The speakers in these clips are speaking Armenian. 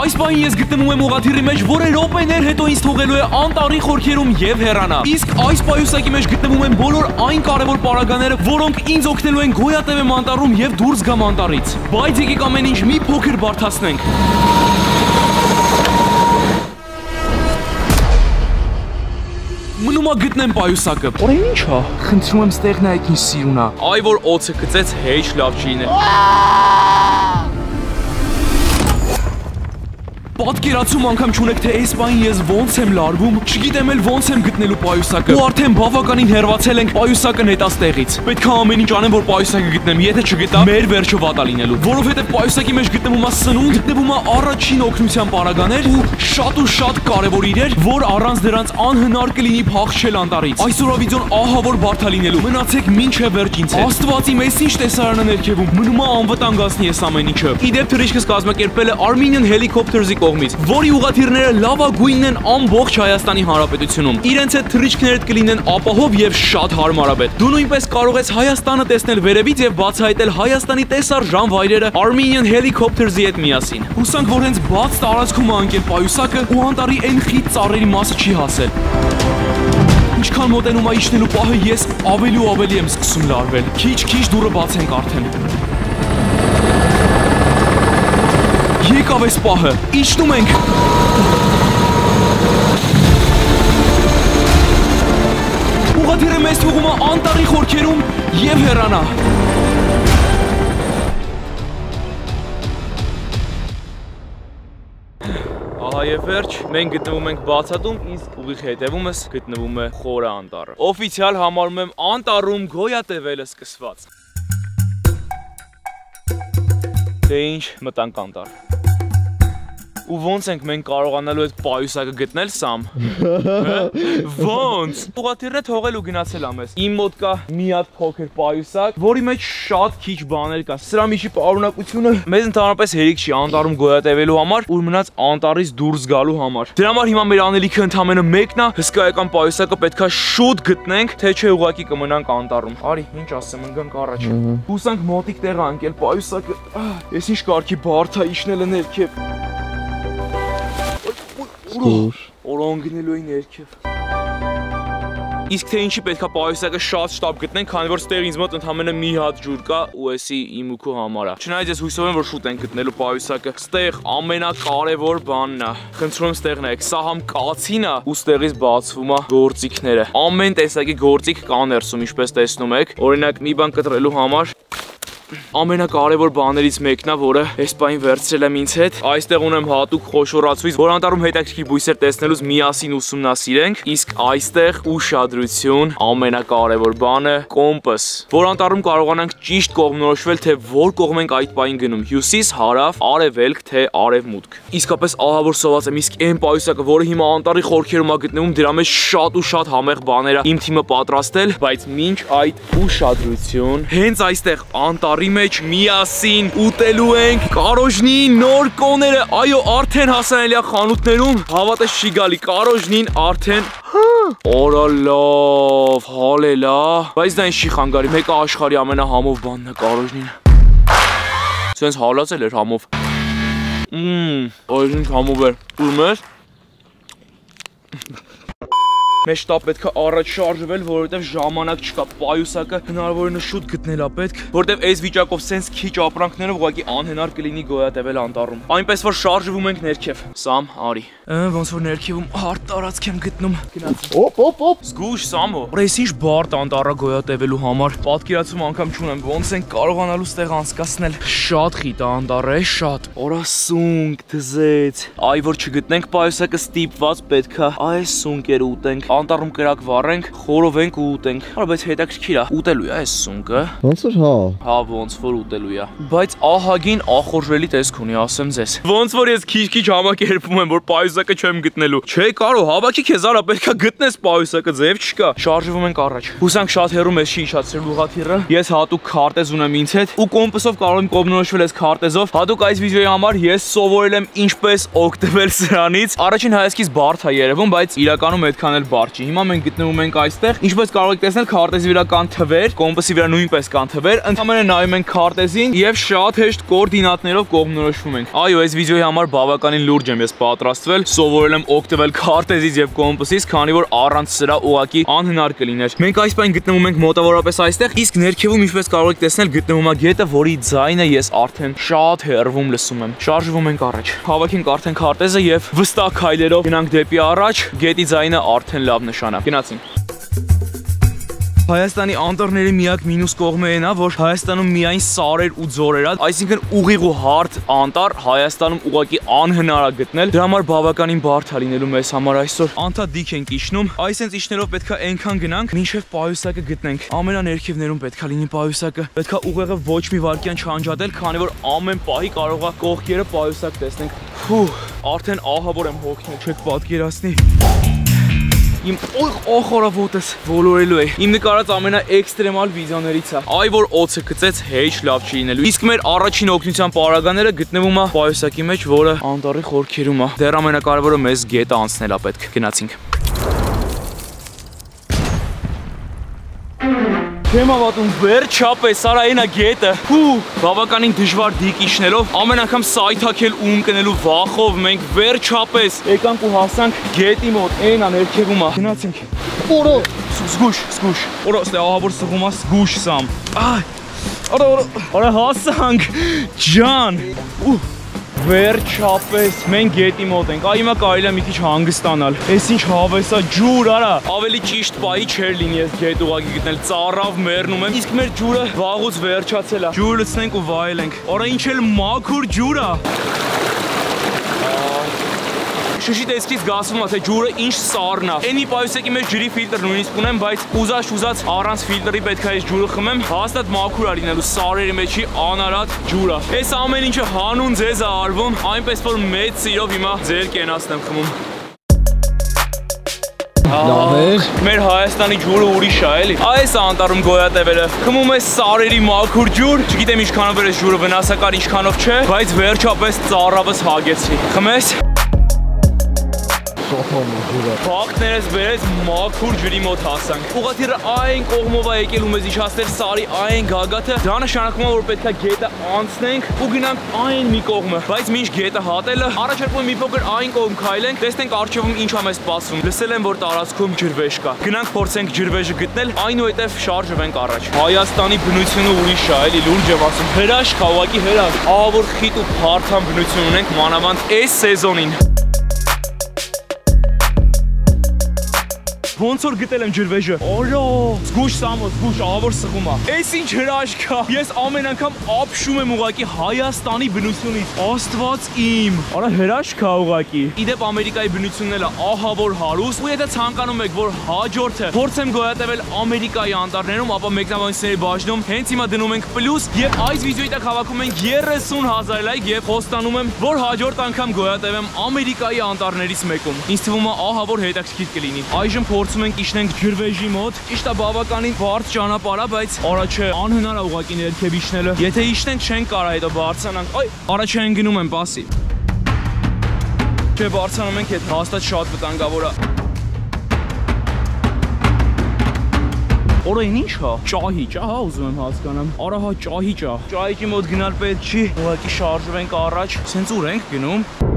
Այս բանին ես գտնվում եմ ուղղաթիռի մեջ, որը րոպեներ հետո ինձ թողելու է անտառի խորքերում եւ հեռանա։ Իսկ այս պայուսակի մեջ գտնվում են բոլոր այն կարևոր պարագաները, որոնք ինձ օգնելու են գոյատևեմ անտառում եւ դուրս գամ անտառից։ Բայց եկեք ամեն ինչ մի փոքր բարդացնենք։ Մնում է գտնեմ պայուսակը։ Որը ինչ է։ Խնդրում եմ ստեղ նայեք ինչ սիրուն է։ Այ որ օծը գծեց, հեչ լավ չի լինել։ Պատկերացում անգամ չունեք, թե այս բանին ես ոնց եմ լարվում, չգիտեմ էլ ոնց եմ գտնելու պայուսակը։ Ու արդեն բավականին հեռացել ենք պայուսակը նետած տեղից։ Պետք է ամեն ինչ անեմ, որ պայուսակը գտնեմ, եթե չգտամ, մեր վերջը վատ է լինելու։ Որովհետև պայուսակի մեջ գտնվում է սնունդ, գտնվում է առաջին օգնության պարագաներ ու շատ կարևոր իրեր, որ առանց դրանց անհնար կլինի փախչել անտառից։ Այսօրվա վիդեոն ահա որ բարդ է լինելու։ Մնացեք մինչև վերջին ցած։ Աստված իմ, այս ինչ տեսարանը ներքևում, մնում է անվտանգացնի այս ամեն ինչը։ Իդեպ թռիչքս կազմակերպել է Armenian Helicopters-ի կողմից, որի ուղղաթիռները լավագույնն են ամբողջ Հայաստանի Հանրապետությունում։ Իրենց հետ թռիչքներդ կլինեն ապահով եւ շատ հարմարավետ։ Դու նույնպես կարող ես Հայաստանը տեսնել վերևից եւ բացահայտել Հայաստանի տեսարժան վայրերը Armenian Helicopters-ի հետ միասին։ Հուսանք, որ հենց բաց տարածքում է ընկել պայուսակը ու անտառի այն խիտ ծառերի մասը չի հասել։ Ինչքան մոտենում է իջնելու պահը, ես ավելի ու ավելի եմ սկսում լարվել։ Քիչ դուռը բացենք արդեն։ Եկավ այս պահը, իջնում ենք։ Ուղղաթիռը մեզ թողում է անտառի խորքերում եւ հեռանա։ Ահա եւ վերջ, մենք գտնվում ենք բացատում, իսկ ուղիղ հետևումս գտնվում է խորը անտառը։ Օֆիցիալ համարում եմ անտառում գոյատևելը սկսված։ Դե ինչ, մտանք անտառ։ Ու ոնց ենք մենք կարողանալու այդ պայուսակը գտնել, Սամ։ Ոնց։ Ուղղաթիռը թողել ու գնացել ամես։ Իմ մոտ կա մի հատ փոքր պայուսակ, որի մեջ շատ քիչ բաներ կան։ Սրա միջի պարունակությունը մեզ ընդհանրապես հերիք չի անտառում գոյատևելու համար, ու մնաց անտառից դուրս գալու համար։ Դրա համար հիմա մեր անելիքը ընդամենը մեկն է, հսկայական պայուսակը պետքա շուտ գտնենք, թե չէ ուղղակի կմնանք անտառում։ Արի, ինչ ասեմ, ընկանք առաջ։ Հուսանք մոտիկ տեղ անկել պայուսակը։ Ես ինչ կարգի բարդ է իջնելը ներքև։ Օրոն գնելու էին ներքև։ Իսկ թե ինչի պետքա պայուսակը շատ շտապ գտնենք, քանի որ ստեղ ինձ մոտ ընդամենը մի հատ ջուր կա ու էսի իմ ու քո համար է։ Չնայած ես հույսով եմ, որ շուտ ենք գտնելու պայուսակը։ Ստեղ ամենակարևոր բանն է։ Խնդրում եմ ստեղ նայեք, սա համ կացին է ու ստեղից բացվում է գործիքները։ Ամեն տեսակի գործիք կա ներսում, ինչպես տեսնում եք։ Օրինակ մի բան կտրելու համար ամենակարևոր բաներից մեկն է, որը այս պահին վերցրել եմ ինձ հետ։ Այստեղ ունեմ հատուկ խոշորացույց, որ անտառում հետաքրքիր բույսեր տեսնելուց միասին ուսումնասիրենք, իսկ այստեղ ուշադրություն, ամենակարևոր բանը կոմպաս, որ անտառում կարողանանք ճիշտ կողմնորոշվել, թե որ կողմ ենք այդ պահին գնում՝ հյուսիս, հարավ, արևելք, թե արևմուտք։ Իսկապես ահա որ սոված եմ, իսկ այն պայուսակը, որը հիմա անտառի խորքերում է գտնվում, դրա մեջ շատ համեղ բաներ է իմ թիմը պատրաստել, բայց մինչ այդ ուշադրություն, հենց այստեղ անտառի մեջ միասին ուտելու ենք կարոժնի նոր կոները։ Այո, արդեն հասանելի է խանութներում, հավատես չի գալի, կարոժնին արդեն օրա լավ, հալելա, բայց դա ինչ չի խանգարի, մեկը աշխարհի ամենահամով բանն է կարոժնին։ Սենց հալածել էր համով։ Այս ինչ համով էր, ուզում ես։ Մեզ շտապ պետք է առաջ շարժվել, որովհետև ժամանակ չկա, պայուսակը հնարավորինս շուտ գտնել է պետք, որովհետև այս վիճակով սենց քիչ ապրանքներով ուղղակի անհնար կլինի գոյատևել անտառում։ Այնպես որ շարժվում ենք ներքև։ Սամ, արի։ Ոնց որ ներքևում հարթ տարածք եմ գտնում։ Գնացի։ Օպ։ Զգույշ, Սամո։ Այս ինչ բարդ անտառը գոյատևելու համար։ Պատկերացում անգամ չունեմ, ոնց ենք կարողանալու ստեղ անցկացնել։ Շատ խիտ է անտառը, շատ։ Օրա սունկ դզեց։ Այ որ չգտնենք պայուսակը ստիպված պետք է այս սունկերը ուտենք։ Անտառում կրակ վառենք, խորովենք ու ուտենք։ Արա, բայց հետաքրքիր է, ուտելու է այս սունկը։ Ոնց որ հա։ Հա, ոնց որ ուտելու է։ Բայց ահագին ախորժելի տեսք ունի, ասեմ ձեզ։ Ոնց որ ես քիչ համակերպում եմ, որ պայուսակը չեմ գտնելու։ Չէ, կարո, հավաքի քեզ, արա, պետքա գտնես պայուսակը, ձև չկա։ Շարժվում ենք առաջ։ Հուսանք շատ հեռու մեզ չի իջացրել ուղղաթիռը։ Ես հատուկ քարտեզ ունեմ ինձ հետ ու կոմպասով կարող եմ կողմնորոշվել այս քարտեզով։ Հատուկ այս վիդեոյի համար ես սովորել եմ ինչպես օգտվել սրանից։ Առաջին հայացքից բարդ է երևում, բայց իրականում այդքան էլ կարճի։ Հիմա մենք գտնվում ենք այստեղ։ Ինչպես կարող եք տեսնել, քարտեզի վրա կան թվեր, կոմպասի վրա նույնպես կան թվեր։ Ընդհանրապես նայում ենք քարտեզին եւ շատ հեշտ կոորդինատներով կողմնորոշվում ենք։ Այո, այս վիդեոյի համար բավականին լուրջ եմ ես պատրաստվել, սովորել եմ օգտվել քարտեզից եւ կոմպասից, քանի որ առանց սրա ուղղակի անհնար կլիներ։ Մենք այս պայն գտնվում ենք մոտավորապես այստեղ, իսկ ներքևում ինչպես կարող եք տեսնել գտնվում է գետը, որի ձայնը ես արդեն շատ հեռվում լսում եմ։ Շարժվում ենք առաջ։ Հավաքենք արդեն քարտեզը եւ վստահ քայլերով գնանք դեպի առաջ, գետի ձայնը արդեն լավ նշան է։ Գնացինք։ Հայաստանի անտառների միակ մինուս կողմը այն է, որ Հայաստանում միայն սարեր ու ձորեր է, այսինքն ուղիղ ու հարթ անտառ Հայաստանում ուղղակի անհնար է գտնել։ Դրա համար բավականին բարդ է լինելու մեզ համար այսօր։ Անդադիկ ենք իջնում, այսենց իջնելով պետքա այնքան գնանք, մինչև պայուսակը գտնենք։ Ամենաներքևներում պետքա լինի պայուսակը։ Պետքա ուղեղը ոչ մի վայրկյան չանջատել, քանի որ ամեն պահի կարող է կողքերը պայուսակ տեսնենք։ Արդեն ահավոր եմ հոգնել, չեք պատկերացնի։ Իմ ոխորավոտս ոլորելու է։ Իմ նկարած ամենաէքստրեմալ վիդեոներից է։ Այ որ օծը գծեց, հեչ լավ չի լինելու։ Իսկ մեր առաջին օգնության պարագաները գտնվում է պայուսակի մեջ, որը անտառի խորքերում է։ Դեռ ամենակարևորը մեզ գետը անցնել է պետք։ Գնացինք։ Չեմ հավատում, վերջապես արա այն է գետը։ Բավականին դժվար դիկ իջնելով, ամեն անգամ սայթաքել ու ընկնելու վախով մենք վերջապես եկանք ու հասանք գետի մոտ, այն է ներքևում է։ Գնացինք։ Օրո, զգուշ։ Օրո, ստե ահավոր սղում է, զգուշ սամ։ Օրո, հասանք, ջան։ Վերջապես մենք գետի մոտ ենք։ Այ հիմա կարելի է մի քիչ հանգստանալ։ Էս ինչ հավես է, ջուր, արա։ Ավելի ճիշտ պահի չէր լինի այս գետ ուղղակի գտնել։ Ծառավ մեռնում եմ։ Իսկ մեր ջուրը վաղուց վերջացել է։ Ջուր լցնենք ու վայելենք։ Արա ինչ էլ մաքուր ջուր է։ Շուշի տեսքից զգացվում է, թե ջուրը ինչ սառն է։ Էնի պայուսակի մեջ ջրի ֆիլտր նույնիսկ ունեմ, բայց ուզած առանց ֆիլտրի պետք է այս ջուրը խմեմ, հաստատ մաքուր է լինելու սարերի մեջի անարատ ջուրը։ Այս ամեն ինչը հանուն ձեզ է արվում, այնպես որ մեծ սիրով հիմա ձեր կենացն եմ խմում։ Մեր Հայաստանի ջուրը ուրիշ է, էլի։ Այս անտառում գոյատևելը խմում է սարերի մաքուր ջուր, չգիտեմ ինչքանով է ջուրը վնասակար, ինչքանով չէ, բայց վերջապես ծառավս հագեցի։ Խմես։ Փակներս բերեց մաքուր ջրի մոտ հասանք։ Ուղղաթիռը այն կողմով է եկել ու մեզ իջացել սարի այն գագաթը։ Դա նշանակում է, որ պետք է գետը անցնենք ու գնանք այն մի կողմը։ Բայց մինչ գետը հատելը, առաջարկում եմ մի փոքր այն կողմ քայլենք, տեսնենք առջևում ինչ է մեզ սպասվում։ Լսել եմ, որ տարածքում ջրվեժ կա։ Գնանք փորձենք ջրվեժը գտնել, այնուհետև շարժվենք առաջ։ Հայաստանի բնությունը ուրիշ է, էլի լուրջ եմ ասում։ Հրաշք, ուղղակի հրաշք։ Ահավոր խիտ ու փարթամ բնություն ունենք մանավանդ այս սեզոնին։ Ոնց որ գտել եմ ջրվեժը։ Օրո, զգուշ Սամո, զգուշ, ահավոր սղում է։ Էս ինչ հրաշք է։ Ես ամեն անգամ ապշում եմ ուղղակի Հայաստանի բնությունից։ Աստված իմ։ Արա հրաշք է ուղղակի։ Իդեպ Ամերիկայի բնությունն էլ է ահավոր հարուստ, ու եթե ցանկանում եք, որ հաջորդը փորձեմ գոյատևել Ամերիկայի անտառներում, ապա մեկնաբանությունների բաժնում հենց հիմա դնում ենք պլյուս եւ այս վիդեոյի տակ հավաքում ենք 30,000 լայք եւ խոստանում եմ, որ հաջորդ անգամ գոյատևեմ Ամերիկայի անտառներից մեկում։ Ինձ թվում է ահավոր հետաքրքիր կլինի։ Այժմ փորձում ենք իջնենք ջրվեժի մոտ։ Ճիշտ է, բավականին բարդ ճանապարհ է, բայց արա չէ, անհնար է ուղղակի ներքև իջնելը։ Եթե իջնենք չենք կարա հետո բարձրանանք։ Այ, արա չէ, ընկնում եմ, պասի։ Չէ, բարձրանում ենք, հետ հաստատ շատ վտանգավոր է։ Օրեն ինչ հա, ճահիճ, ահա ուզում եմ հասկանամ։ Արա հա ճահիճ է։ Ճահիճի մոտ գնալ պետք չի, ուղղակի շարժվենք առաջ։ Սենց ուր ենք գնում։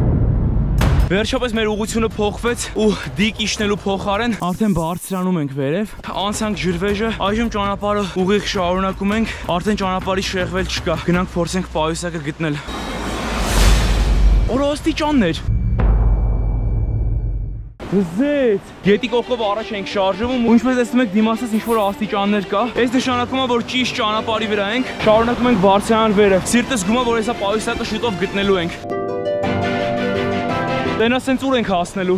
Վերջապես մեր ուղղությունը փոխվեց ու դիկ իջնելու փոխարեն արդեն բարձրանում ենք վերև։ Անցանք ջրվեժը, այժմ ճանապարհը ուղիղ շարունակում ենք, արդեն ճանապարհի շեղվել չկա։ Գնանք փորձենք պայուսակը գտնել։ Օր աստիճաններ։ Զեծ, գետի կողքով առաջ ենք շարժվում ու ինչպես տեսնում եք դիմացից ինչ-որ աստիճաններ կա։ Այս նշանակում է, որ ճիշտ ճանապարհի վրա ենք, շարունակում ենք բարձրանալ վերև։ Սիրտս զգում է, որ հեսա պայուսակը շուտով գտնելու ենք։ Տենա սենց ուր ենք հասնելու։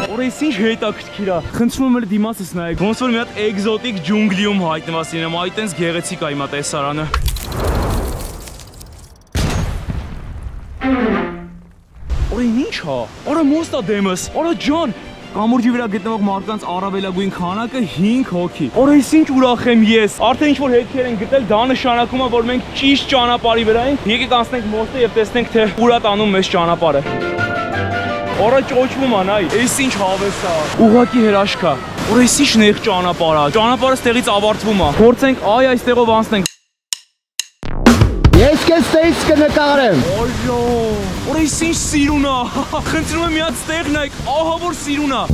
Որ այս ինչ հետաքրքիր է։ Խնդրում եմ դիմացից նայեք, ոնց որ մի հատ էկզոտիկ ջունգլիում հայտնված լինեմ, այտենց գեղեցիկ է հիմա տեսարանը։ Օրեն ինչ հա։ Արա մոստա դեմս։ Արա ջան, կամուրջի վրա գտնվող մարդկանց առավելագույն քանակը 5 հոգի։ Օր այս ինչ ուրախ եմ ես։ Արդեն ինչ որ հետքեր են գտել, դա նշանակում է, որ մենք ճիշտ ճանապարհի վրա ենք։ Եկեք անցնենք մոստը եւ տեսնենք թե ուր է տանում մեզ ճանապարհը։ Առաջ ոչվում ան այ, էս ինչ հավես է։ Ուղղակի հրաշք է։ Որ էս ինչ նեղ ճանապարհ է։ Ճանապարհը ստեղից ավարտվում է։ Փորձենք այ այստեղով անցնենք։ Ես քեզ ստեից կնկարեմ։ Օյո, որ էս ինչ սիրուն է։ Խնդրում եմ մի հատ ստեղ նայեք, ահա որ սիրուն է։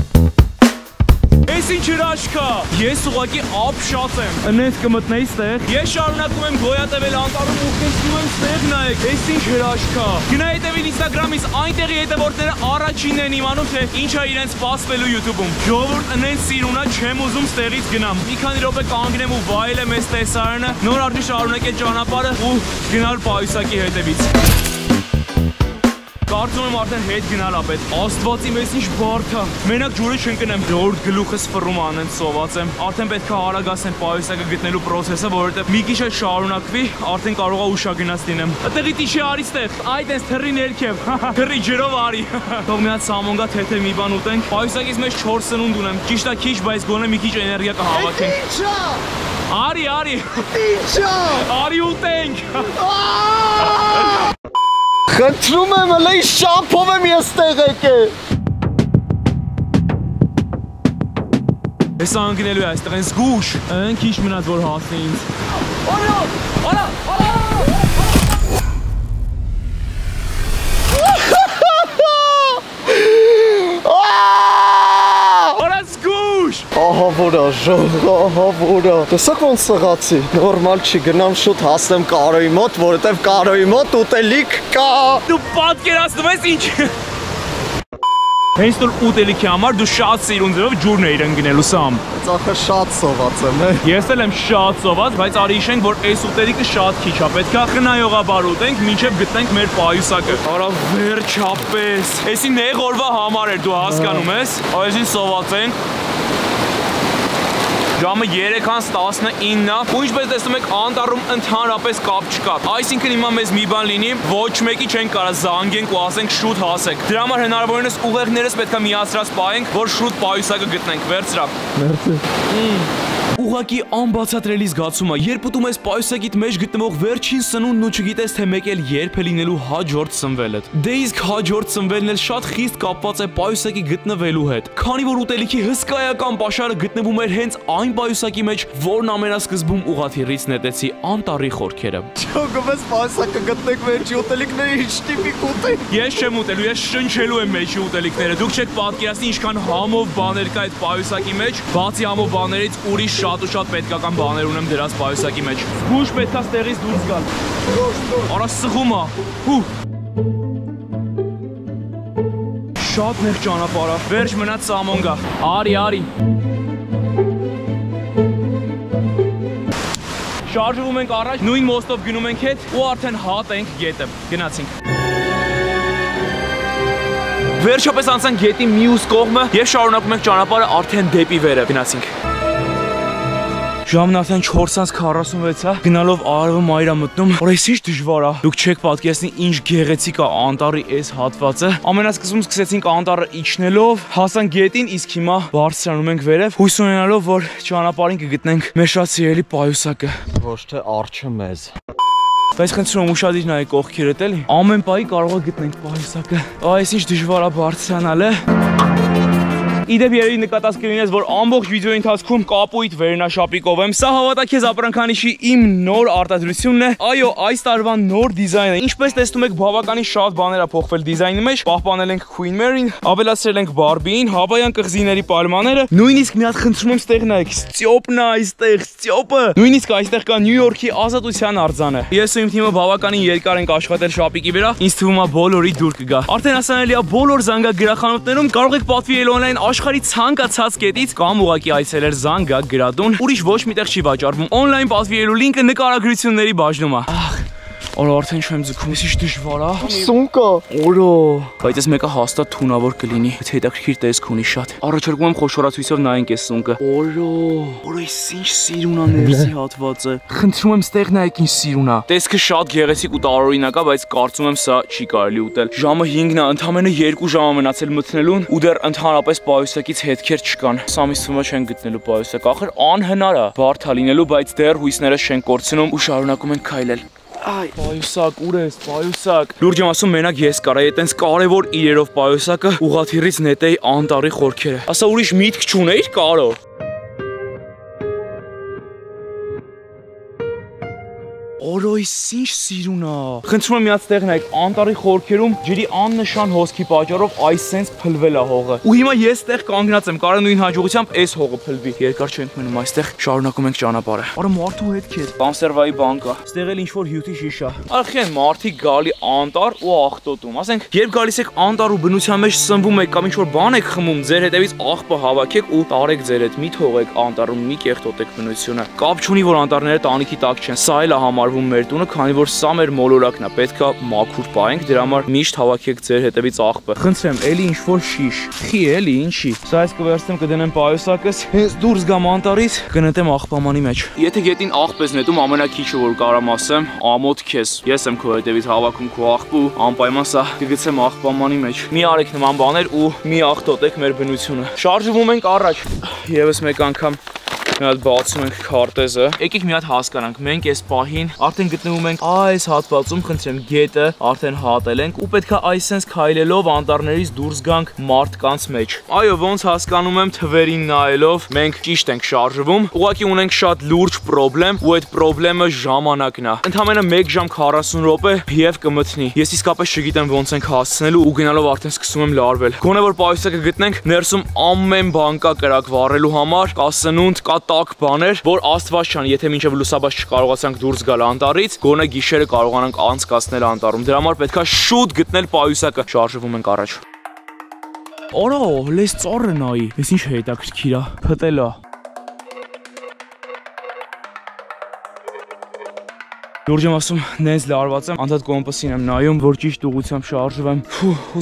Էս ինչ հրաշք է։ Ես ուղղակի ապշած եմ։ Ընդ կմտնեի ստեղ։ Ես շարունակում եմ գոյատևել անտառում ու խնդրում եմ ստեղ նայեք։ Էս ինչ հրաշք է։ Գնա հետևին Instagram-ից այնտեղի հետևորդները առաջինն են իմանում թե ինչ է իրենց սպասվելու YouTube-ում։ Ժողովուրդ ընդ սիրուն է, չեմ ուզում ստեղից գնամ։ Մի քանի րոպե կանգնեմ ու վայելեմ այս տեսարանը, նոր արդի շարունակել ճանապարհը ու գնալ պայուսակի հետևից։ Կարծում եմ արդեն հետ գնալ ապետ։ Աստվածի մեզ ինչ բարդ է։ Մենակ ջուրը չընկնեմ։ Ժողովուրդ գլուխս ֆռում անեն սոված եմ։ Արդեն պետք է արագ ասեմ պայուսակը գտնելու process-ը, որովհետև մի քիչ էլ շարունակվի, արդեն կարող է ուշագնաց լինեմ։ Այդտեղի տիշի արի ստեղ։ Այդ էս թռի ներքև։ Թռի ջրով արի։ Թող մի հատ սամոնգա թեթե մի բան ուտենք։ Պայուսակից մեջ 4 սնունդ ունեմ։ Ճիշտ է քիչ, բայց գոնե մի քիչ էներգիա կհավաքենք։ Ինչա։ Արի, արի։ Ինչա։ Արի ուտենք։ Խնդրում եմ, հələ շամփով եմ ես տեղ եկել։ Ես անգնելու է այստեղ են զգուշ։ Են քիչ մնաց որ հասնի ինձ։ Օրա, օրա, օրա։ Օրա զգուշ։ Ահա որա, ահա որա։ Տեսակ ոնց սղացի։ Նորմալ չի, գնամ շուտ հասնեմ Կարոյի մոտ, որովհետև Կարոյի մոտ ուտելիք կա։ Դու պատկերացնում ես ինչ։ Հենց որ ուտելիքի համար դու շատ սիրունձով ջուրն էիր ընկնելու Սամ։ Ծախը շատ սոված եմ։ Ես էլ եմ շատ սոված, բայց արի հիշենք, որ այս ուտելիքը շատ քիչ է։ Պետք է խնայողաբար ուտենք, մինչև գտնենք մեր պայուսակը։ Արա վերջապես։ Էսի նեղ օրվա համար էր, դու հասկանում ես։ Այսին սոված ենք։ Ժամը 3:19-ը, ու ինչպես տեսնում եք, անտառում ընդհանրապես կապ չկա։ Այսինքն հիմա մեզ մի բան լինի, ոչ մեկի չենք կարա զանգենք ու ասենք շուտ հասեք։ Դրա համար հնարավորինս ուղեղներս պետք է միացրած պահենք, որ շուտ պայուսակը գտնենք։ Վերցրա։ Ուղղակի անբացատրելի զգացում է, երբ ուտում ես պայուսակիդ մեջ գտնվող վերջին սնունդն ու չգիտես թե մեկ էլ երբ է լինելու հաջորդ սնվելդ։ Դե իսկ հաջորդ սնվելն էլ շատ խիստ կապված է պայուսակի գտնվելու հետ, քանի որ ուտելիքի հսկայական պաշարը գտնվում էր հենց այն պայուսակի մեջ, որն ամենասկզբում ուղղաթիռից նետեցի անտառի խորքերը։ Չոգում ես պայուսակը գտնեք վերջի ուտելիքները ինչ տիպիկ ուտենք։ Ես չեմ ուտելու, ես շնչելու եմ մեջի ուտելիքները։ Դուք չեք պատկերացնի ինչքան համով բաներ կա այդ պայուսակի մեջ, բացի համով բաներից ուրիշ շատ ու շատ պետքական բաներ ունեմ դրած պայուսակի մեջ։ Զգուշ պետք է ստեղից դուրս գալ։ Արա սղում է։ Հու։ Շատ նեղ ճանապարհ է։ Վերջ մնաց սամոնգա։ Արի, արի։ Շարժվում ենք առաջ, նույն մոստով գնում ենք հետ ու արդեն հատ ենք գետը։ Գնացինք։ Վերջապես անցանք գետի մյուս կողմը եւ շարունակում ենք ճանապարհը արդեն դեպի վերև։ Գնացինք։ Ժամն արդեն 4:46 է, գնալով արևը մայր է մտնում, որ այս ինչ դժվար է։ Դուք չեք պատկերացնի ինչ գեղեցիկ է անտառի այս հատվածը։ Ամենասկզբում սկսեցինք անտառը իջնելով, հասանք գետին, իսկ հիմա բարձրանում ենք վերև, հույս ունենալով, որ ճանապարհին կգտնենք մեր շատ սիրելի պայուսակը։ Ոչ թե արջը մեզ։ Բայց խնդրում եմ ուշադիր նայեք կողքերդ էլի։ Ամեն պահի կարող է գտնենք պայուսակը։ Այս ինչ դժվար է բարձրանալը։ Իդեպ երևի նկատած կլինես, որ ամբողջ վիդեոյի ընթացքում կապույտ վերնաշապիկով եմ։ Սա հավատաք ապրանքանիշի իմ նոր արտադրությունն է։ Այո, այս տարվա նոր դիզայնը։ Ինչպես տեսնում եք, բավականին շատ բաներ ա փոխվել դիզայնի մեջ։ Պահպանել ենք Queen Mary-ին, ավելացրել ենք Barbie-ին, հավայան կղզիների պայմանները։ Նույնիսկ մի հատ խնդրում եմ ստեղ նայեք, Ստյոպն է այստեղ, Ստյոպը։ Նույնիսկ այստեղ կա Նյու Յորքի ազատության արձանը։ Ես ու իմ թիմը բավականին երկար ենք աշխատել շապիկի վրա։ Ինձ թվում է բոլորի դուր կգա։ Արդեն հասանելի է բոլոր զանգագրախանութներում, կարող եք պատվիրել on-line աշխարհի ցանկացած կետից կամ ուղղակի այցելել Զանգա գրադուն, ուրիշ ոչ միտեղ չի վաճառվում։ Օնլայն պատվիրելու լինքը նկարագրությունների բաժնում է։ Օրա արդեն չեմ ձգում, ինչ դժվար է։ Սունկա։ Օրո։ Բայց ես մեկը հաստատ թունավոր կլինի, բայց հետաքրքիր տեսք ունի շատ։ Առաջարկում եմ խոշորացույցով նայենք այս սունկը։ Օրո։ Օրո, այս ինչ սիրուն է ներսի հատվածը։ Խնդրում եմ ստեղ նայեք ինչ սիրուն է։ Տեսքը շատ գեղեցիկ ու տարօրինակ է, բայց կարծում եմ սա չի կարելի ուտել։ Ժամը 5-ն է, ընդամենը 2 ժամ է մնացել մթնելուն ու դեռ ընդհանրապես պայուսակից հետքեր չկան։ Սա ինձ թվում է չեն գտնելու պայուսակ, ախր անհնար է բարդ է լինելու, բայց դեռ հույսներս չեն կորցնում ու շարունակում ենք քայլել։ Այ, պայուսակ, ուր ես, պայուսակ։ Լուրջ եմ ասում, մենակ ես կարա, այտենց կարևոր իրերով պայուսակը ուղղաթիռից նետեի անտառի խորքերը։ Ասա ուրիշ միտք չունեիր, կարո։ Օրոյ, ինչ սիրուն է։ Խնդրում եմ միած տեղն այք անտառի խորքերում ջրի աննշան հոսքի պատճառով այս սենց փլվել է հողը։ Ու հիմա ես այդտեղ կանգնած եմ, կարա նույն հաջողությամբ այս հողը փլվի։ Երկար չենք մնում այստեղ, շարունակում ենք ճանապարհը։ Արա մարդու հետք է։ Կոնսերվայի բան կա։ Այստեղ էլ ինչ-որ հյութի շիշա։ Արխեն մարդիկ գալի անտառ ու աղտոտում։ Ասենք, երբ գալիս եք անտառ ու բնության մեջ սնվում եք կամ ինչ-որ բան եք խմում, ձեր հետևից աղբը հավաքեք ու տարեք ձեր հետ, մի թողեք անտառում, մի կեղտոտեք բնությունը։ Կապ չունի, որ անտառները տանիքի տակ չեն։ Սա էլ է համարվում մեր տունը, քանի որ սա մեր մոլորակն է, պետքա մաքուր պահենք, դրա համար միշտ հավաքեք ձեր հետևից աղբը։ Խնդրեմ, էլի ինչ-որ շիշ։ Խի էլի, ինչի։ Սա այս կվերցնեմ, կդնեմ պայուսակս, հենց դուրս գամ անտառից, կնետեմ աղբամանի մեջ։ Եթե գետին աղբ ես նետում, ամենակիչը որ կարամ ասեմ, ամոթ քեզ։ Ես եմ քո հետևից հավաքում քո աղբը ու անպայման սա կգցեմ աղբամանի մեջ։ Մի արեք նման բաներ ու մի աղտոտեք մեր բնությունը։ Շարժվում ենք առաջ։ Եվս մեկ անգամ մի հատ բացում ենք քարտեզը։ Եկեք մի հատ հասկանանք, մենք այս պահին արդեն գտնվում ենք այս հատվածում, խնդրեմ, գետը արդեն հատել ենք ու պետքա այսպես քայլելով անտառներից դուրս գանք մարդկանց մեջ։ Այո, ոնց հասկանում եմ թվերին նայելով, մենք ճիշտ ենք շարժվում, ուղղակի ունենք շատ լուրջ խնդրեմ ու այդ խնդրեմը ժամանակն է։ Ընդամենը 1 ժամ 40 րոպե եւ կմթնի։ Ես իսկապես չգիտեմ ոնց ենք հասցնելու ու գնալով արդեն սկսում եմ լարվել։ Գոնե որ պայուսակը գտնենք, ներսում ամեն բան կա կրակ վառելու համար, կա սնունդ, կա տաք բաներ, որ աստված չան, եթե մինչև լուսաբաց չկարողացանք դուրս գալ անտառից, գոնե գիշերը կարողանանք անցկացնել անտառում։ Դրա համար պետքա շուտ գտնել պայուսակը։ Շարժվում ենք առաջ։ Օրո, լես ծառը նայի։ Էս ինչ հետաքրքիր է։ Փտել է։ Լուրջ եմ ասում, նենց լարված եմ, անդադ կոմպասին եմ նայում, որ ճիշտ ուղղությամբ շարժվեմ։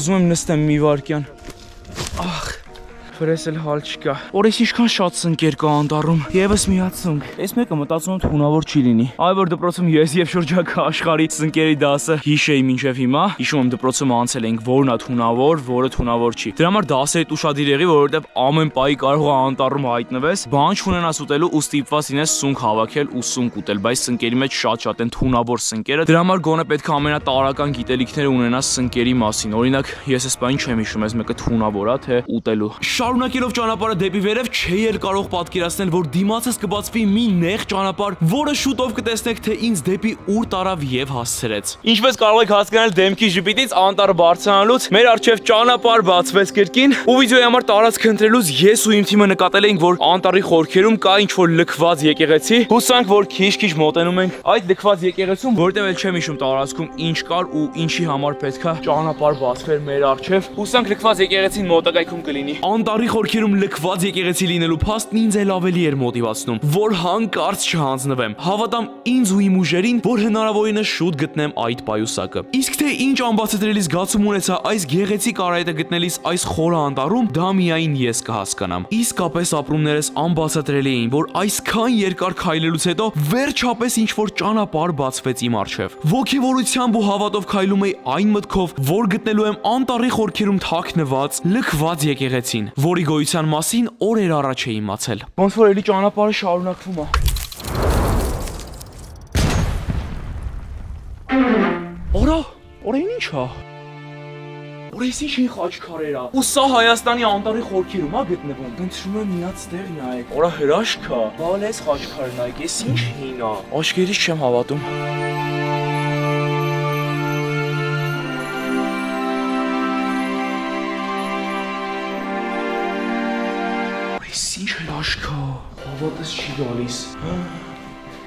Ուզում եմ նստեմ մի վայրկյան։ Ախ, վրես էլ հալ չկա։ Օրես ինչքան շատ սնկեր կա անտառում։ Եվս մի հատ սնկ։ Այս մեկը մտածում եմ թունավոր չի լինի։ Այ որ դպրոցում ես եւ շրջակա աշխարհի սնկերի դասը հիշեի մինչեւ հիմա։ Հիշում եմ դպրոցում անցել ենք, որն է թունավոր, որը թունավոր չի։ Դրա համար դասերը ուշադիր եղի, որովհետեւ ամեն պահի կարող է անտառում հայտնվես, բան չունենաս ուտելու ու ստիպված լինես սունկ հավաքել ու սունկ ուտել, բայց սնկերի մեջ շատ են թունավոր սնկերը։ Դրա համար գոնե պետք է ամենատարրական գիտելիքները ունենաս սնկերի մասին։ Օրինակ, ես այս բանը չեմ հիշում, այս մեկը թունավոր է, թե ուտելու։ Շարունակելով ճանապարհը դեպի վերև, չէի էլ կարող պատկերացնել, որ դիմացս կբացվի մի նեղ ճանապարհ, որը շուտով կտեսնեք, թե ինձ դեպի ուր տարավ եւ հասցրեց։ Ինչպես կարող եք հասկանալ դեմքի ժպիտից անտառ բարձրանալուց, մեր առջև ճանապարհ բացվեց կրկին, ու վիդեոյի համար տարածք ընտրելուց ես ու իմ թիմը նկատել էինք, որ անտառի խորքերում կա ինչ-որ լքված եկեղեցի։ Հուսանք, որ քիչ-քիչ մոտենում ենք այդ լքված եկեղեցուն, որտեղ էլ չեմ հիշում տարածքում ինչ կար ու ինչի համար պետքա ճանապարհ բացվեր մեր առջև։ Հուսանք լքված եկեղեցին մոտակայքում կլինի։ Անտառի խորքերում լքված եկեղեցի լինելու փաստն ինձ էլ ավելի էր մոտիվացնում, որ հանկարծ չհանձնվեմ։ Հավատամ ինձ ու իմ ուժերին, որ հնարավորինս շուտ գտնեմ այդ պայուսակը։ Իսկ թե ինչ անբացատրելի զգացում ունեցա այս գեղեցիկ արահետը գտնելիս այս խորը անտառում, դա միայն ես կհասկանամ։ Իսկապես ապրումներս անբացատրելի էին, որ այսքան երկար քայլելուց հետո վերջապես ինչ-որ ճանապարհ բացվեց իմ առջև։ Ոգևորությամբ ու հավատով քայլում էի այն մտքով, որ գտնելու եմ անտառի խորքերում թաքնված լքված եկեղեցին, որի գոյության մասին օրեր առաջ էի իմացել։ Ոնց որ էլի ճանապարհը շարունակվում է։ Օրեն ի՞նչ է։ Օրես ինչ խաչքարեր է։ Ու սա Հայաստանի անտառի խորքերում է գտնվում։ Ընտրում եմ միած տեղ նայեք։ Օրա հրաշք է։ Բալ էս խաչքարը նայեք, էս ինչ հին է։ Աշկերից չեմ հավատում։ Ինչ հրաշք է, հավատս չի գալիս։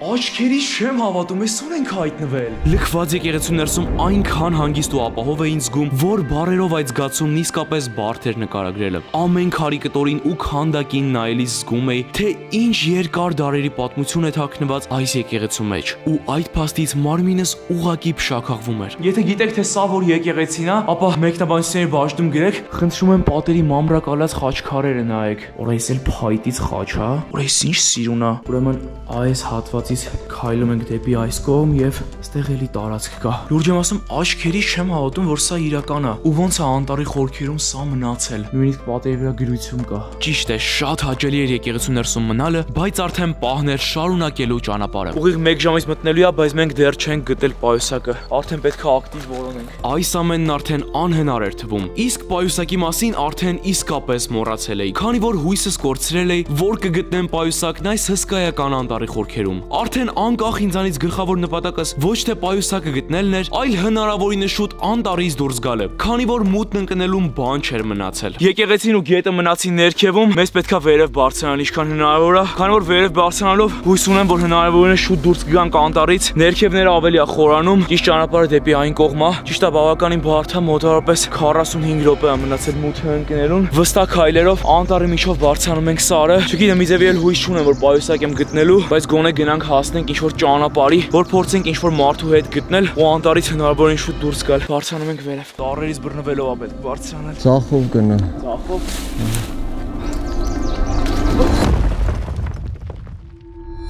Աչքերից չեմ հավատում, այսօր ենք հայտնվել։ Լքված եկեղեցու ներսում այնքան հանգիստ ու ապահով էին զգում, որ բառերով այդ զգացումն իսկապես բարդ էր նկարագրելը։ Ամեն քարի կտորին ու քանդակին նայելիս զգում էի, թե ինչ երկար դարերի պատմություն է թաքնված այս եկեղեցու մեջ, ու այդ փաստից մարմինս ուղղակի փշաքաղվում էր։ Եթե գիտեք, թե սա որ եկեղեցին է, ապա մեկնաբանությունների բաժնում գրեք, խնդրում եմ պատերի մամրակալած խաչքարերը նայեք։ Օրես էլ փայտից խաչ է։ Օրես ինչ սիրուն է։ Ուրեմն այս հատված հատվածից քայլում ենք դեպի այս կողմ եւ այստեղ էլի տարածք կա։ Լուրջ եմ ասում, աչքերից չեմ հավատում, որ սա իրական է։ Ու ոնց է անտառի խորքերում սա մնացել։ Նույնիսկ պատերի վրա գրություն կա։ Ճիշտ է, շատ հաճելի էր եկեղեցու ներսում մնալը, բայց արդեն պահն էր շարունակելու ճանապարհը։ Ուղիղ 1 ժամից մտնելու է, բայց մենք դեռ չենք գտել պայուսակը։ Արդեն պետք է ակտիվ որոնենք։ Այս ամենն արդեն անհնար էր թվում։ Իսկ պայուսակի մասին արդեն իսկապես մոռացել էի, քանի որ հույսս կորցրել էի, որ կգտնեմ պայուսակն այս հսկայական անտառի խորքերում։ Արդեն անկախ ինձանից գլխավոր նպատակս ոչ թե պայուսակը գտնելն էր, այլ հնարավորինս շուտ անտառից դուրս գալը, քանի որ մութն ընկնելուն բան չէր մնացել։ Եկեղեցին ու գետը մնացին ներքևում, մեզ պետքա վերև բարձրանալ ինչքան հնարավոր է, քանի որ վերև բարձրանալով հույս ունեմ, որ հնարավորինս շուտ դուրս կգանք անտառից։ Ներքևները ավելի է խորանում, ճիշտ ճանապարհը դեպի այն կողմա, ճիշտ է բավականին բարդ է, մոտավորապես 45 րոպե է մնացել մութը ընկնելուն։ Վստահ քայլերով անտառի միջով բարձրանում ենք սարը։ Չգիտեմ, իձևի էլ հույս չունեմ, որ պայուսակ եմ գտնելու, բայց գոնե գնանք հասնենք ինչ-որ ճանապարհի, որ փորձենք ինչ-որ մարդու հետ գտնել ու անտառից հնարավորին շուտ դուրս գալ։ Բարձրանում ենք վերև։ Տառերից բռնվելով է պետք բարձրանալ։ Ձախով գնա։ Ձախով։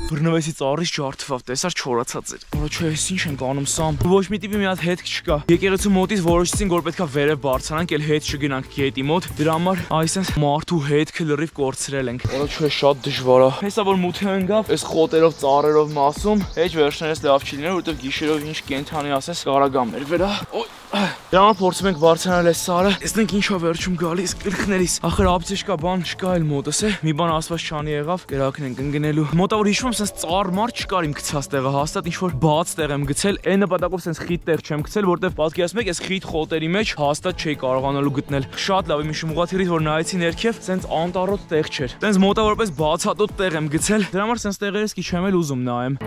Բռնվեցի ծառից ջարդվավ, տեսար չորացած էր։ Որը չէ, ես ինչ ենք անում Սամ։ Ոչ մի տիպի մի հատ հետք չկա։ Եկեղեցու մոտից որոշեցինք, որ պետքա վերև բարձրանանք, էլ հետ չգնանք գետի մոտ։ Դրա համար այսպես մարդու հետքը լրիվ կորցրել ենք։ Որը չէ, շատ դժվար է։ Հեսա որ մութը ընկավ, այս խոտերով, ծառերով մասում, հեչ վերջներս լավ չի լինել, որովհետև գիշերով ինչ կենթանի ասես կարագա մեր վրա։ Դրա համար փորձում ենք բարձրանալ այս սարը։ Տեսնենք ինչա վերջում գալիս գլխներիս։ Ախր ապցեշկա բան չկա էլ մոտս է։ Մի բան ասված չանի եղավ, կերակն ենք ընկնելու։ Մոտավոր հիշում եմ, sense ծառ մարդ չկար իմ գցած տեղը, հաստատ ինչ որ բաց տեղ եմ գցել։ Այն նպատակով sense խիտ տեղ չեմ գցել, որտեվ պատկերացնում եք, այս խիտ խոտերի մեջ հաստատ չէի կարողանալու գտնել։ Շատ լավ, իմ շմուղաթիրից որ նայեցի ներքև, sense անտառոտ տեղ չէր։ Sense մոտավորապես բացատոտ տեղ եմ գցել։ Դրա համար sense տեղերից քիչ եմ էլ ուզում նայեմ։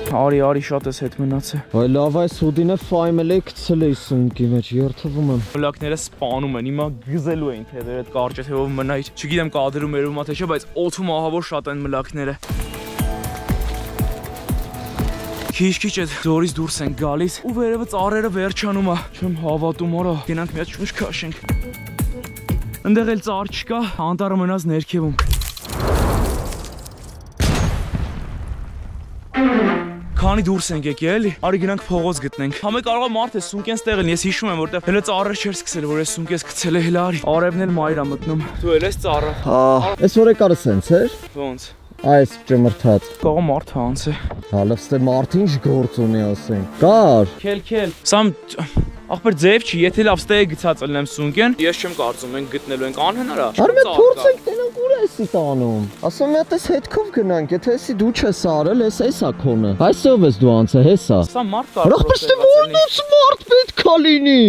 Արի շատ ես հետ մնացե։ Այ լավ, այս հուդինը ֆայմել է գցել էի սունկի մեջ, երթվում եմ։ Մլակները սպանում են, հիմա գզելու էին թեթեր այդ կարճ թեվով մնայր։ Չգիտեմ կադրում երևում թե չէ, բայց օդում ահավոր շատ են մլակները։ Քիչ-քիչ այդ ձորից դուրս են գալիս ու վերևը ծառերը վերջանում է։ Չեմ հավատում, արա։ Գնանք մի հատ շուշ քաշենք։ Այնտեղ էլ ծառ չկա, անտառը մնաց ներքևում։ Քանի դուրս ենք եկել էլի, արի գնանք փողոց գտնենք։ Համե կարող է մարդ է սունկենս տեղել, ես հիշում եմ, որտեղ հենց ծառեր չէր սկսել, որ ես սունկենս գցել է հենց արի։ Արևն էլ մայր է մտնում։ Դու էլ ես ծառը։ Հա, այս որ եկարը սենց էր։ Ոնց։ Այս ճմրթած։ Կարող մարդ հանց է։ Հա, լավ, ստե մարդ ինչ գործ ունի ասենք։ Կար։ Քել։ Սամ ախպեր ձև չի, եթե լավ ստե գցած ելնեմ սունկեն, ես չեմ կարծում ենք գտնելու ենք անհնար է։ Արի մենք փորձենք տենանք ուր էսի տանում։ Ասում եմ էս հետքով գնանք, եթե էսի դու չես արել, էս է քոնը։ Այսով ես դու անցե հեսա։ Սա մարդ կարող։ Ախպեր ստե ո՞րնոց մարդ պետք է լինի։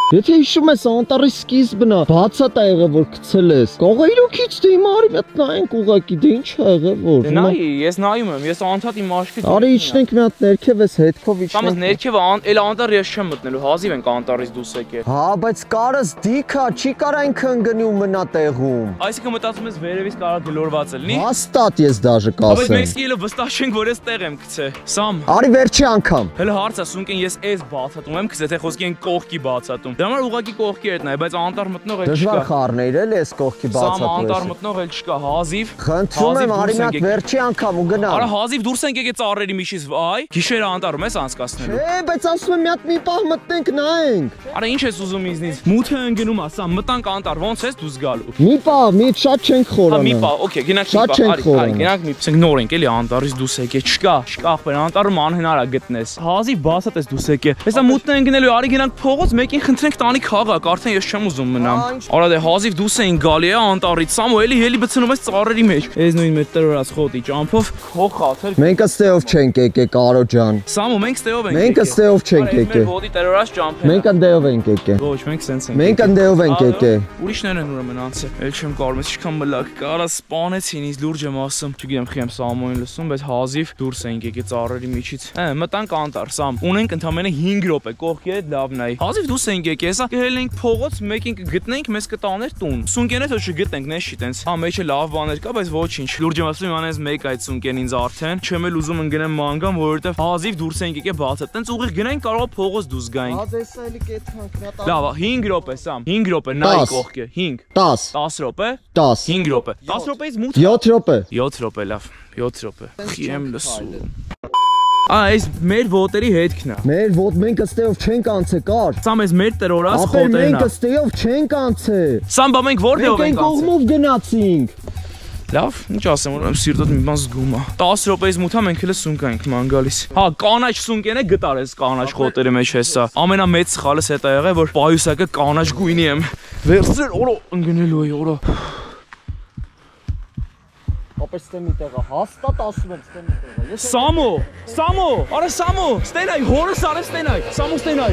Եթե հիշում ես անտառի սկիզբն է, բացա տա եղել որ գցել ես։ Կարող է իրոքից դե հիմա արի մետ նայենք ուղակի, դե ինչ ա եղել որ։ Դե նայ, ես նայում եմ, ես անդադ իմ աշկից։ Արի իջնենք մի հատ ներքև էս հետքով իջնենք։ Սամս ներքևը էլ անտառ ես չեմ մտնելու, հազիվ ենք անտառից դուրս եկել։ Հա, բայց կարս դիքա, չի կարա ինքն գնի ու մնա տեղում։ Այսինքն մտածում ես վերևից կարա գլորված լինի։ Հաստատ ես դաժե Բայց կասեմ։ մենք սկիլը վստահ չենք, որ ես տեղ եմ գցե։ Սամ։ Արի վերջի անգամ։ Հələ հարցը սունկեն ես էս բացատում եմ, գցե թե խոսքի են կողքի բացատում։ Դրա համար ուղակի կողքի էր նայ, բայց անտառ մտնող էլ չկա։ Դժվար խառներ էլ էս կողքի Սամ բացատու։ անտառ մտնող էլ չկա, հազիվ։ Խնդրում եմ արի մի հատ վերջի անգամ ու գնա։ Արա հազիվ դուրս ենք եկել ծառերի միջից, այ։ Գիշերը անտառում ես անցկացնելու։ Չէ, բայց ասում եմ մի հատ մի պահ մտնենք նայենք։ Արա ինչ ես ուզում ինձնից։ Մութը ընկնում ասա, մտանք անտառ, ոնց ես դուրս գալու։ Մի պահ, մի շատ չենք խորանը։ Մի պահ, օքեյ, գնանք մի պահ, արի, գնանք մի պահ, նոր ենք էլի անտառից դուրս եկել, չկա ախպեր, անտառում անհնար է գտնես։ Հազիվ բասատ ես դուրս եկել։ Հեսա մութն է ընկնելու, արի գնանք փողոց, մեկին խնդրենք տանի քաղաք, արդեն ես չեմ ուզում մնամ։ Արա դե հազիվ դուրս էին գալի է անտառից, Սամուելի հելի բցնում ես ծառերի մեջ։ Էս նույն մետրորած խոտի ճամփով քո խաթր։ Մենք ըստեով չենք եկել, Կարո ջան։ Սամու, մենք ստեով ենք եկել։ Մենք ըստեով չենք եկել։ Մեր ոտի տերորած ճամփը։ Մենք ընդեով ենք եկել։ Ոչ, մենք սենց ենք։ Մենք ընդեով ենք եկել։ Ուրիշներն են ուրեմն անցել։ Էլ չեմ կարող, ես ինչքան մլակ կարա սպանեցին, ինձ լուրջ եմ ասում։ Չգիտեմ, խի եմ Սամոին լսում, բայց հազիվ դուրս ենք եկել ծառերի միջից։ Մտանք անտառ, Սամ։ Ունենք ընդամենը 5 րոպե, կողքի հետ լավ նայ։ Հազիվ դուրս ենք մեկի հեսա կհելենք փողոց, մեկին կգտնենք, մեզ կտաներ տուն։ Սունկենը թող չգտնենք, նեշի տենց։ Հա, մեջը լավ բաներ կա, բայց ոչինչ։ Լուրջ եմ ասում, իմանես մեկ այդ սունկեն ինձ արդեն։ Չեմ էլ ուզում ընկնեմ մանգամ, որովհետև հազիվ դուրս ենք եկել բացը։ Տենց ուղիղ գնային կարող փողոց դուրս գային։ Հազեսա էլի կեթանք նա։ Լավ, 5 րոպե Սամ, 5 րոպե նայ կողքը, 5 10 10 րոպե 10 5 րոպե 10 րոպեից մութ 7 րոպե 7 րոպե լավ 7 րոպե Եմ լսում Այս մեր ոտերի հետքն է Մեր ոտ մենք ըստեով չենք անցե կար Սամ այս մեր տրորած խոտերն է Մենք ըստեով չենք անցե Սամ բա մենք որտեղ ենք անցել կողմով գնացինք Լավ, ինչ ասեմ, ուրեմն սիրտոտ մի բան զգում է 10 րոպեից մութա մենք էլ սունկայինք ման գալիս Հա, կանաչ սունկեն է գտար ես կանաչ խոտերի մեջ հեսա Ամենամեծ սխալս հետա եղել որ պայուսակը կանաչ գույնի եմ Վերցրել, օրո ընկնելու է, օրո Ապա ստեմ մի տեղը, հաստատ ասում եմ ստեմ մի տեղը Սամո, Սամո, արա Սամո, ստենայ, հորս արե ստենայ, Սամո ստենայ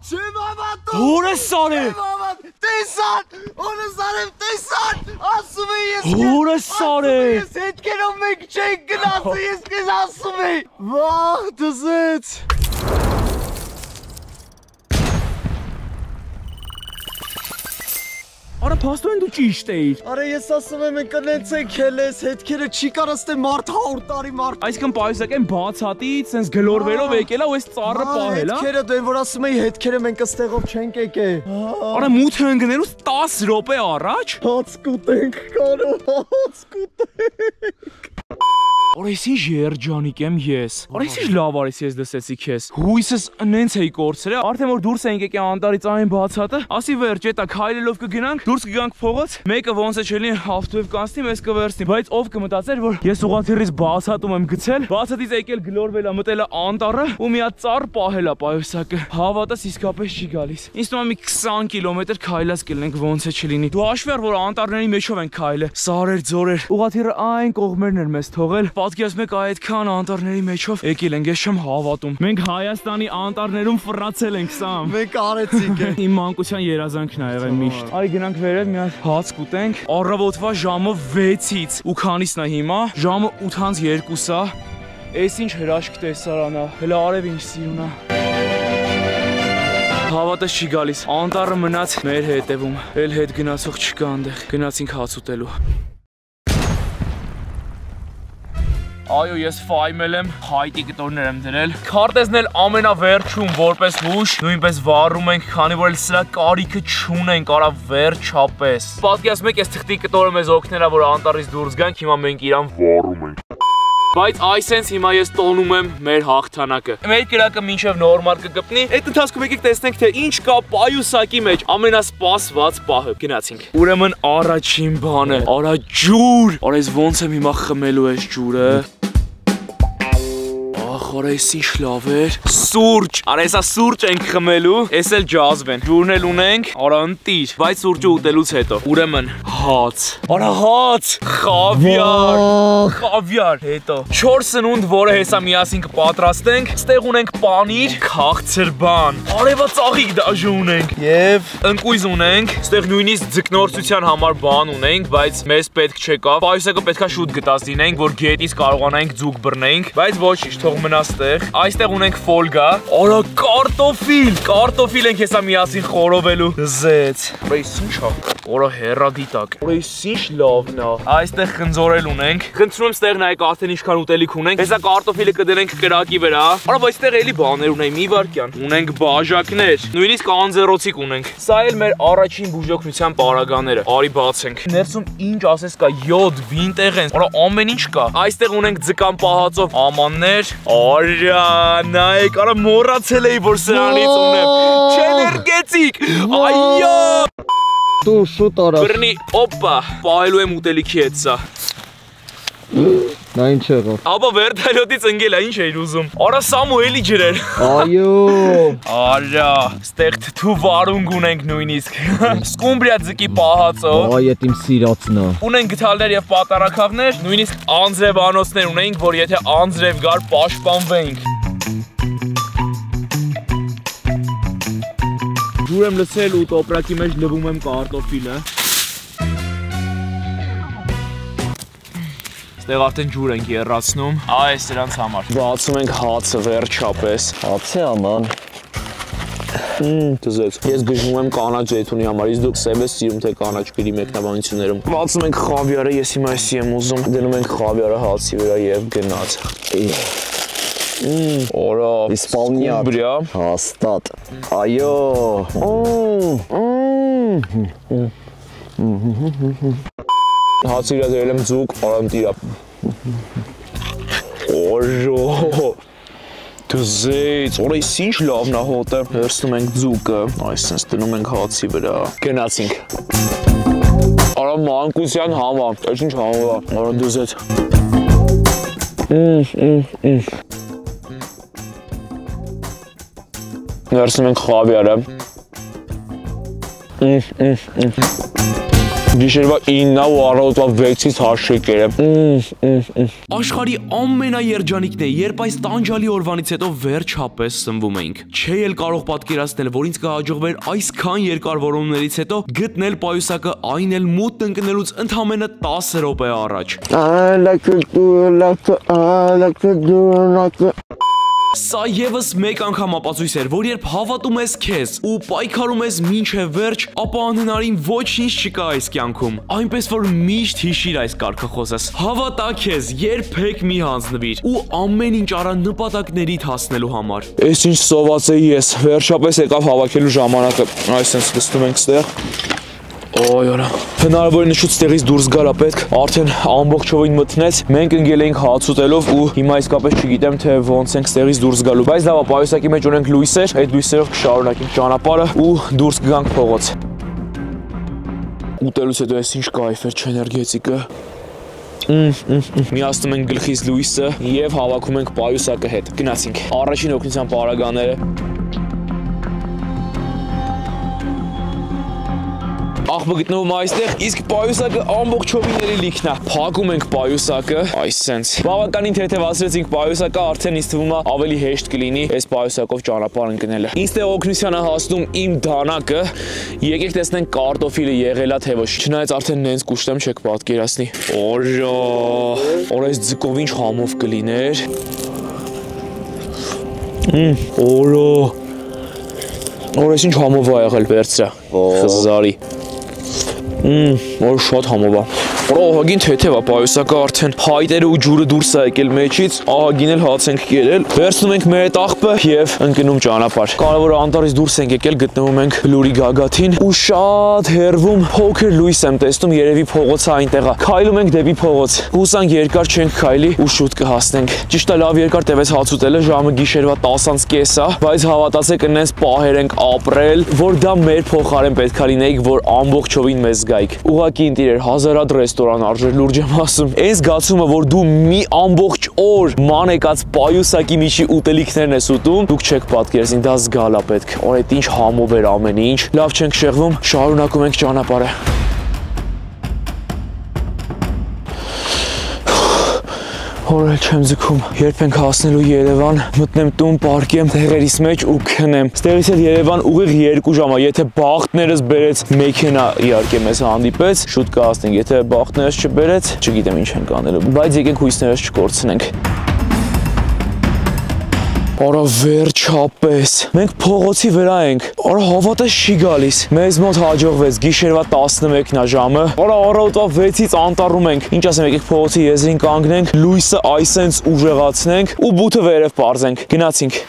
Չեմ ավատում Հորս արե Տեսան, օրս արեմ տեսան Ասում է ես Հորս արե Ես հետքերով մենք չենք գնացի ես կեզ ասում է Վաղ դզեց Արա փաստո են դու ճիշտ էիր Արա ես ասում եմ ենք կնեցեք հելես հետքերը չի կարաս թե մարդ 100 տարի մարդ Այսքան պայուսակեն բացատից, սենց գլորվելով եկել է ու այս ծառը պահել է Հետքերը դեն որ ասում էի հետքերը մենք ըստեղով չենք եկել Արա մութը ընկնելուց 10 րոպե առաջ Հաց կուտենք կարող հաց կուտենք Արա ես ինչ երջանիկ եմ ես Արա ես ինչ լավ արես ես դսեցի քեզ Հույսս նենց էի կորցրել Արդեն որ դուրս ենք եկել անտարից այն բացատը Ասի վերջ էտա քայլելով կգնանք դուրս կգանք փողոց Մեկը ոնց է չլինի ավտոյով կանցնի մեզ կվերցնի Բայց ով կմտածեր որ ես ուղղաթիռից բացատում եմ գցել Բացատից եկել գլորվել է մտել է անտառը ու մի հատ ծառ պահել է պայուսակը Հավատաս իսկապես չի գալիս Ինձ թվում է մի 20 կիլոմետր քայլած կլինենք ոնց է չլինի Դու հաշվի առ որ անտառների մեջով ենք քայլել Սարեր ձորեր Ուղղաթիռը այն կողմերն էր մեզ թողել Պատկերացնում եք այդքան անտառների մեջով եկել ենք, ես չեմ հավատում։ Մենք Հայաստանի անտառներում ֆռացել ենք Սամ։ Մենք արեցինք է։ Իմ մանկության երազանքն ա եղել միշտ։ Արի գնանք վերև մի հատ հաց կուտենք։ Առավոտվա ժամը 6-ից ու քանիսն է հիմա։ Ժամը 8:02 ա։ Էս ինչ հրաշք տեսարան ա։ Հələ արև ինչ սիրուն ա։ Հավատս չի գալիս։ Անտառը մնաց մեր հետևում։ Էլ հետ գնացող չկա այնտեղ։ Գնացինք հաց ուտելու։ Այո, ես ֆայմել եմ, հայտի կտորներ եմ դրել Քարտեզն էլ ամենավերջում որպես հուշ Նույնպես վառում ենք, քանի որ սրա կարիքը չունենք, արա վերջապես Պատկերացնում եք, ես թղթի կտորը մեզ օգնել է, որ անտառից դուրս գանք, հիմա մենք իրան վառում ենք Բայց այսենց հիմա ես տոնում եմ մեր հաղթանակը Մեր կրակը մինչև նորմալ կգտնի Այդ ընթացքում եկեք տեսնենք, թե ինչ կա պայուսակի մեջ ամենասպասված պահը Գնացինք Ուրեմն առաջին բանը, արա ջուր Արա ես ոնց եմ հիմա խմելու այս ջուրը Արա ես ինչ լավ էր Սուրճ, արա եսա սուրճ ենք խմելու Ես էլ ջազվ են Ջուրն էլ ունենք, արա ընտիր Բայց սուրճը ուտելուց հետո Ուրեմն հաց Արա հաց, խավյար Հետո 4 սնունդ, որը հեսա միասին կպատրաստենք Ստեղ ունենք պանիր, քաղցր բան Արևա ծաղիկ դաժը ունենք Եվ ընկույզ ունենք Ստեղ նույնիսկ ձկնորսության համար բան ունենք Բայց մեզ պետք չեկավ Պայուսակը պետքա շուտ գտած լինենք Որ գետից կարողանանք ձուկ բռնենք Բայց ոչինչ, թող մնա Այստեղ ունենք ֆոլգա Արա կարտոֆիլ ենք հեսա միասին խորովելու Զեց Արա ես ինչ հա Արա հեռադիտակ Արա ես ինչ լավն ա Այստեղ խնձորել ունենք Խնդրում եմ ստեղ նայեք արդեն ինչքան ուտելիք ունենք Հեսա կարտոֆիլը կդնենք կրակի վրա Արա բայց ստեղ էլի բաներ ունենք մի վարքյան Ունենք բաժակներ Նույնիսկ անձեռոցիկ ունենք Սա էլ մեր առաջին բուժօգնության պարագաները Արի բացենք Ներսում ինչ ասես կա յոդ, վինտեղ են Արա ամեն ինչ կա Այստեղ ունենք ձկան պահածով ամաններ Արա, նայեք, արա մոռացել էի, որ սրանից ունեմ Չեներգետիկ, այո Դու շուտ արա Բրնի, օպա, պահելու եմ ուտելիքի հետ սա Նա ինչ եղավ Աբա վերդալյոտից ընգել է, ինչ էիր ուզում Արա Սամուելի ջրեր Այո Արա, ստեղ թթու վարունգ ունենք նույնիսկ Սկումբրիա ձկի պահածով Այ էդ իմ սիրածն ա Ունենք գթալներ և պատարակաղներ Նույնիսկ անձրև անոցներ ունենք, որ եթե անձրև գար պաշտպանվենք Ջուր եմ լցել ու տոպրակի մեջ լվում եմ կարտոֆիլը Այստեղ արդեն ջուր ենք եռացնում։ Այս դրանց համար։ Բացում ենք հացը վերջապես։ Հացի աման։ Դզեց։ Ես գժվում եմ կանաչ զեյթունի համար, իսկ դուք սև ես սիրում թե կանաչ գրի մեկնաբանություններում։ Բացում ենք խավիարը, ես հիմա էսի եմ ուզում։ Դնում ենք խավիարը հացի վրա եւ գնաց։ Օրա, իսպանիա։ Հաստատ։ Այո։ Հացի վրա դրել եմ ձուկ, արամ տիրա։ Օժո։ Դզեց, օրա ის ինչ լավն է հոտը։ Վերցնում ենք ձուկը, այսպես դնում ենք հացի վրա։ Գնացինք։ Արա մանկության համա, այս ինչ համա, արա դզեց։ Վերցնում ենք խավիարը։ Գիշերվա 9-ը ու առավոտվա 6-ից հաշվեկերը։ Աշխարհի ամենաերջանիկն է, երբ այս տանջալի օրվանից հետո վերջապես սնվում էինք։ Չէի էլ կարող պատկերացնել, որ ինձ կհաջողվեր այսքան երկար որոնումներից հետո գտնել պայուսակը, այն էլ մութ ընկնելուց ընդամենը 10 րոպե առաջ։ Սա եւս մեկ անգամ ապացույց էր, որ երբ հավատում ես քեզ ու պայքարում ես մինչև վերջ, ապա անհնարին ոչինչ չկա այս կյանքում։ Այնպես որ միշտ հիշիր այս կարգախոսս։ Հավատա քեզ, երբեք մի հանձնվիր ու ամեն ինչ արա նպատակներիդ հասնելու համար։ Այս ինչ սոված էի ես, վերջապես եկավ հավաքելու ժամանակը։ Այսպես նստում ենք ստեղ։ Օй օրա։ Հնարավորինս շուտ ստեղից դուրս գալա պետք, արդեն ամբողջովին մտնեց, մենք ընկել էինք հաց ուտելով ու հիմա իսկապես չգիտեմ թե ոնց ենք ստեղից դուրս գալու, բայց լավ, պայուսակի մեջ ունենք լույսեր, այդ լույսերով կշարունակենք ճանապարհը ու դուրս կգանք փողոց։ Ուտելուց հետո էս ինչ կայֆ էր, չէներգետիկը։ Միացնում ենք գլխից լույսը եւ հավաքում ենք պայուսակը հետ։ Գնացինք։ Առաջին օգնության պարագաները։ Աղբը գտնվում այստեղ, իսկ պայուսակը ամբողջովին լիքն է։ Փակում ենք պայուսակը, այսպես։ Բավականին թեթևացրեցինք պայուսակը, արդեն ինձ թվում է ավելի հեշտ կլինի այս պայուսակով ճանապարհ ընկնելը։ Ինձ թե օգնության է հասնում իմ դանակը։ Եկեք տեսնենք կարտոֆիլը եղել է թե ոչ։ Չնայած արդեն նենց կուշտեմ չեք պատկերացնի։ Օժո, օր այս ձկով ինչ համով կլիներ։ Օրո։ Օր այս ինչ համով է եղել վերցրա։ Խզարի։ Որ շատ համով է։ Որ ահագին թեթև է պայուսակը արդեն հայտերը ու ջուրը դուրս է եկել մեջից, ահագին էլ հաց ենք կերել։ Վերցնում ենք մեր այդ աղբը եւ ընկնում ճանապարհ։ Կարևորը անտառից դուրս ենք եկել, գտնվում ենք լուրի գագաթին ու շատ հեռվում փոքր լույս եմ տեսնում, երևի փողոցը այնտեղ է։ Քայլում ենք դեպի փողոց։ Հուսանք երկար չենք քայլի ու շուտ կհասնենք։ Ճիշտ է, լավ երկար տևեց հաց ուտելը, ժամը գիշերվա 10:30 է, բայց հավատացեք այնպես պահեր ենք ապրել, որ դա մեր փոխարեն պետքա լինեիք, որ ամբողջովին մեզ զգայիք։ Ուղղակի ինտերիեր հազարատ ռեստորան արժեր, լուրջ եմ ասում։ Այս զգացումը, որ դու մի ամբողջ օր ման եկած պայուսակի միջի ուտելիքներն ես ուտում, դուք չեք պատկերացնի, դա զգալա պետք։ Օր այդ ինչ համով էր ամեն ինչ։ Լավ չենք շեղվում, շարունակում ենք ճանապարհը։ Օրել չեմ ձգում, երբ ենք հասնելու Երևան, մտնեմ տուն, պարկեմ տեղերիս մեջ ու քնեմ։ Ստեղից էլ Երևան ուղիղ 2 ժամ է, եթե բախտներս բերեց մեքենա իհարկե մեզ հանդիպեց, շուտ կհասնենք, եթե բախտներս չբերեց, չգիտեմ ինչ ենք անելու, բայց եկենք հույսներս չկորցնենք։ Արա վերջապես, մենք փողոցի վրա ենք, արա հավատը չի գալիս, մեզ մոտ հաջողվեց, գիշերվա 11-ն է ժամը, արա առավոտվա 6-ից անտառում ենք, ինչ ասեմ, եկեք փողոցի եզրին կանգնենք, լույսը այսենց ուժեղացնենք ու բութը վերև պարզենք, գնացինք։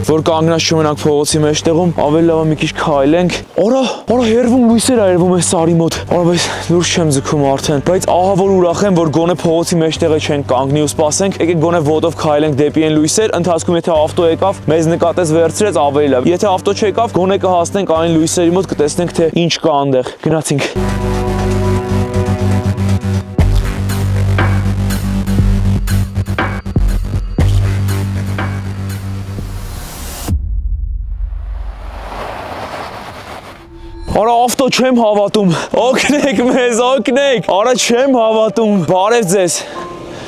Որ կանգնած չմնանք փողոցի մեջտեղում, ավելի լավ է մի քիչ քայլենք։ Արա հերվում լույսեր է երևում այս սարի մոտ։ Արա բայց լուրջ չեմ ձգում արդեն, բայց ահա որ ուրախ եմ, որ գոնե փողոցի մեջտեղը չենք կանգնի ու սպասենք, եկեք գոնե ոտով քայլենք դեպի այն լույսեր, ընթացքում եթե ավտո եկավ, մեզ նկատեց վերցրեց ավելի լավ։ Եթե ավտո չեկավ, գոնե կհասնենք այն լույսերի մոտ, կտեսնենք թե ինչ կա այնտեղ։ Գնացինք։ Արա ավտո չեմ հավատում, օգնեք մեզ, օգնեք, արա չեմ հավատում, բարև ձեզ,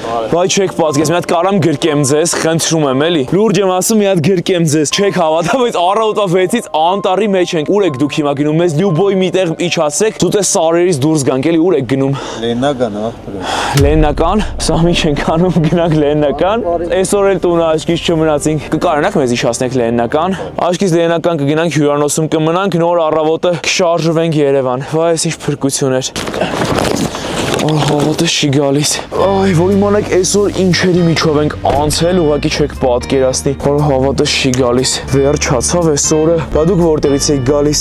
Վայ չեք պատկերացնում, մի հատ կարամ գրկեմ ձեզ, խնդրում եմ էլի։ Լուրջ եմ ասում, մի հատ գրկեմ ձեզ։ Չեք հավատա, բայց առավոտը 6-ից անտառի մեջ ենք։ Ուր եք դուք հիմա գնում։ Մեզ լյուբոյ միտեղ իջացեք, դուք էս սարերից դուրս գանք, էլի ուր եք գնում։ Լեննական, ախպեր։ Լեննական, սա ինչ ենք անում, գնանք Լեննական։ Այսօր էլ տունը աչքից չմնացինք։ Կկարողանաք մեզ իջացնեք Լեննական։ Աչքից Լեննական կգնանք հյուրանոցում կմնանք, նոր առավոտը կշարժվենք Երևան։ Վայ, այս ինչ փրկություն էր։ Հավատը չի գալիս։ Այ, որ իմանաք այսօր ինչերի միջով ենք անցել, ուղղակի չեք պատկերացնի, որ հավատը չի գալիս։ Վերջացավ այսօրը։ Բա դուք որտեղից եք գալիս։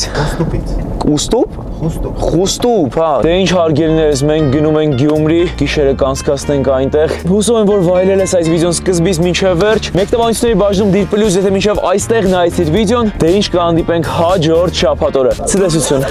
Ուստուպ։ Խուստուպ, հա։ Դե ինչ հարգելիներս, մենք գնում ենք Գյումրի, գիշերը կանցկացնենք այնտեղ։ Հուսով եմ, որ վայելել ես այս վիդեոն սկզբից մինչև վերջ։ Մեկ տվանությունների բաժնում դիր պլյուս, եթե մինչև այստեղ նայեցիր վիդեոն, դե ինչ կհանդիպենք հաջորդ շաբաթ օրը։ Ցտեսություն։